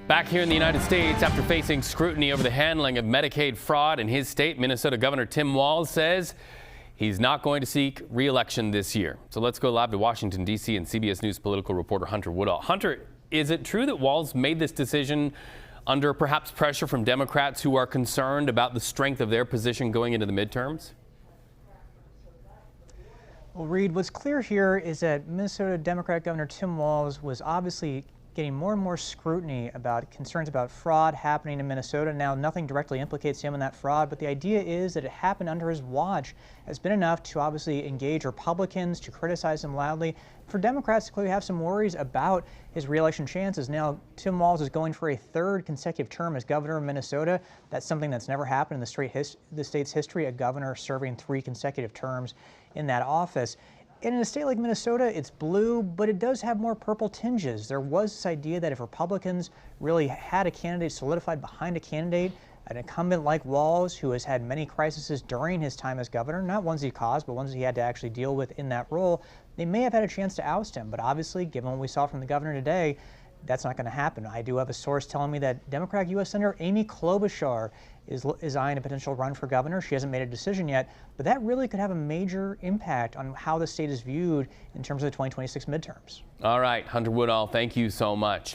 Back here in the United States, after facing scrutiny over the handling of Medicaid fraud in his state, Minnesota Governor Tim Walz says he's not going to seek re-election this year. So let's go live to Washington, D.C. and CBS News political reporter Hunter Woodall. Hunter, is it true that Walz made this decision under perhaps pressure from Democrats who are concerned about the strength of their position going into the midterms? Well, Reed, what's clear here is that Minnesota Democrat Governor Tim Walz was obviously getting more and more scrutiny about concerns about fraud happening in Minnesota. Now, nothing directly implicates him in that fraud, but the idea is that it happened under his watch has been enough to obviously engage Republicans, to criticize him loudly. For Democrats to clearly have some worries about his re-election chances. Now, Tim Walz is going for a third consecutive term as governor of Minnesota. That's something that's never happened in the state's history, a governor serving 3 consecutive terms in that office. And in a state like Minnesota, it's blue, but it does have more purple tinges. There was this idea that if Republicans really had a candidate solidified behind a candidate, an incumbent like Walz, who has had many crises during his time as governor, not ones he caused, but ones he had to actually deal with in that role, they may have had a chance to oust him. But obviously, given what we saw from the governor today, that's not going to happen. I do have a source telling me that Democratic U.S. Senator Amy Klobuchar is eyeing a potential run for governor. She hasn't made a decision yet, but that really could have a major impact on how the state is viewed in terms of the 2026 midterms. All right, Hunter Woodall, thank you so much.